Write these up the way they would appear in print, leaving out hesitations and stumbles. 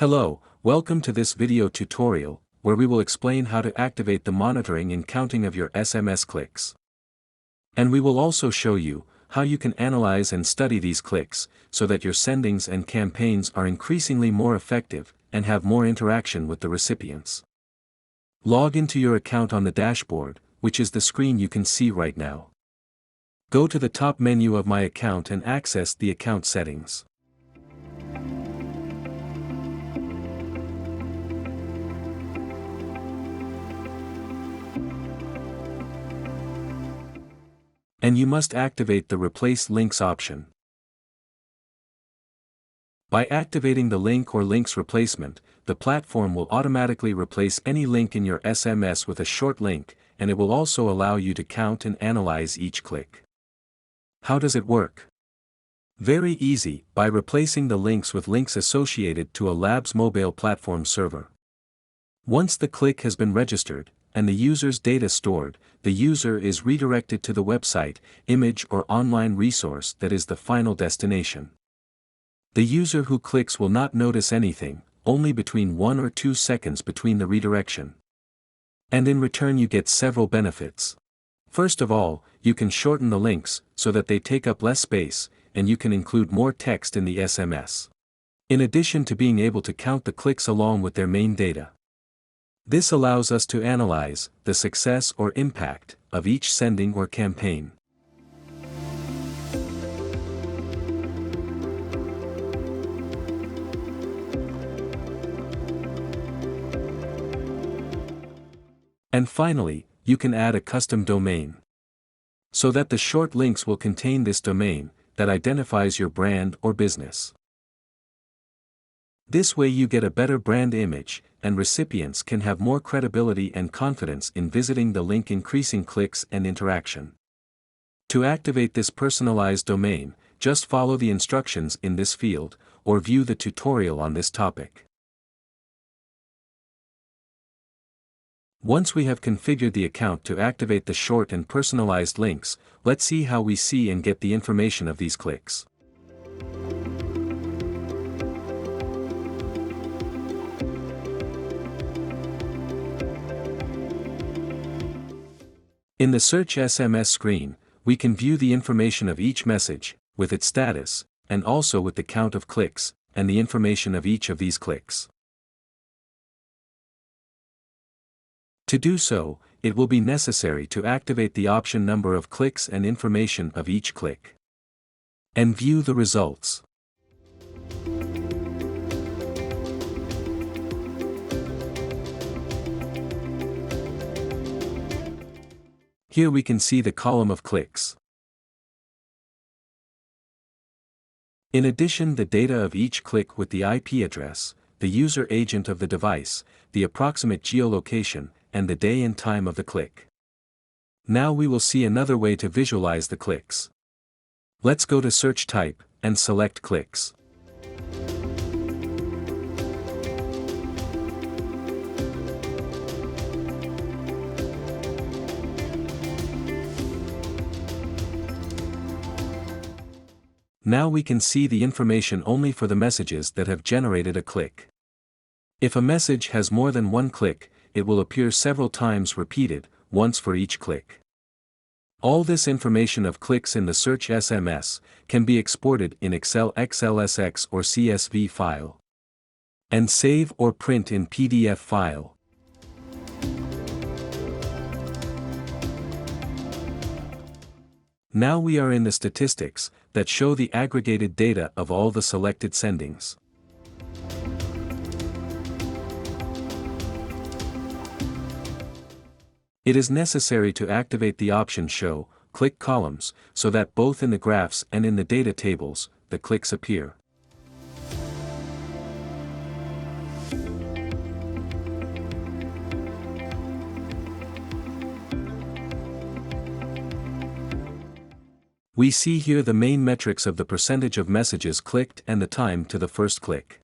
Hello, welcome to this video tutorial, where we will explain how to activate the monitoring and counting of your SMS clicks. And we will also show you how you can analyze and study these clicks, so that your sendings and campaigns are increasingly more effective and have more interaction with the recipients. Log into your account on the dashboard, which is the screen you can see right now. Go to the top menu of My Account and access the account settings. And you must activate the Replace Links option. By activating the link or links replacement, the platform will automatically replace any link in your SMS with a short link, and it will also allow you to count and analyze each click. How does it work? Very easy, by replacing the links with links associated to a LabsMobile platform server. Once the click has been registered, and the user's data stored, the user is redirected to the website, image or online resource that is the final destination. The user who clicks will not notice anything, only between 1 or 2 seconds between the redirection. And in return you get several benefits. First of all, you can shorten the links, so that they take up less space, and you can include more text in the SMS. In addition to being able to count the clicks along with their main data. This allows us to analyze the success or impact of each sending or campaign. And finally, you can add a custom domain. So that the short links will contain this domain that identifies your brand or business. This way you get a better brand image, and recipients can have more credibility and confidence in visiting the link, increasing clicks and interaction. To activate this personalized domain, just follow the instructions in this field, or view the tutorial on this topic. Once we have configured the account to activate the short and personalized links, let's see how we see and get the information of these clicks. In the Search SMS screen, we can view the information of each message, with its status, and also with the count of clicks, and the information of each of these clicks. To do so, it will be necessary to activate the option number of clicks and information of each click. And view the results. Here we can see the column of clicks. In addition, the data of each click with the IP address, the user agent of the device, the approximate geolocation, and the day and time of the click. Now we will see another way to visualize the clicks. Let's go to Search Type, and select Clicks. Now we can see the information only for the messages that have generated a click. If a message has more than one click, it will appear several times repeated, once for each click. All this information of clicks in the Search SMS can be exported in Excel, XLSX or CSV file. And save or print in PDF file. Now we are in the statistics that show the aggregated data of all the selected sendings. It is necessary to activate the option Show Click Columns, so that both in the graphs and in the data tables, the clicks appear. We see here the main metrics of the percentage of messages clicked and the time to the first click.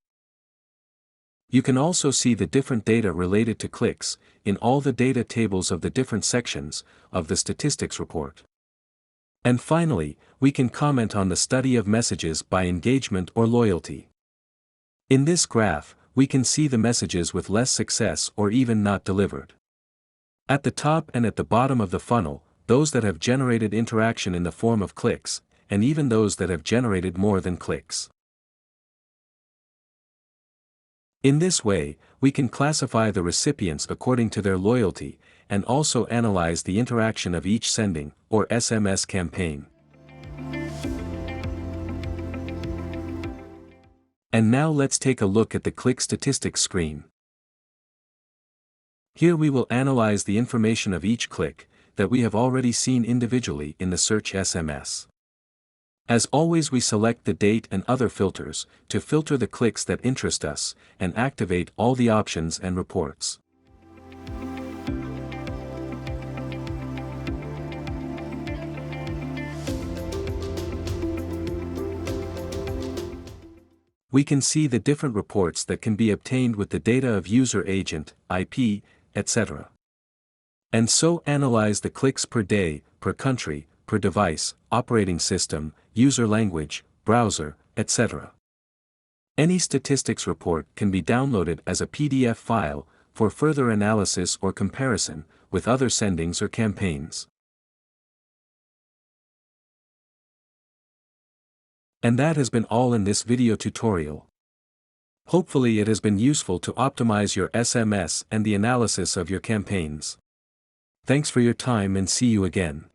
You can also see the different data related to clicks in all the data tables of the different sections of the statistics report. And finally, we can comment on the study of messages by engagement or loyalty. In this graph, we can see the messages with less success or even not delivered. At the top and at the bottom of the funnel, those that have generated interaction in the form of clicks, and even those that have generated more than clicks. In this way, we can classify the recipients according to their loyalty, and also analyze the interaction of each sending, or SMS campaign. And now let's take a look at the click statistics screen. Here we will analyze the information of each click, that we have already seen individually in the search SMS. As always, we select the date and other filters, to filter the clicks that interest us, and activate all the options and reports. We can see the different reports that can be obtained with the data of user agent, IP, etc. And so analyze the clicks per day, per country, per device, operating system, user language, browser, etc. Any statistics report can be downloaded as a PDF file, for further analysis or comparison, with other sendings or campaigns. And that has been all in this video tutorial. Hopefully it has been useful to optimize your SMS and the analysis of your campaigns. Thanks for your time and see you again.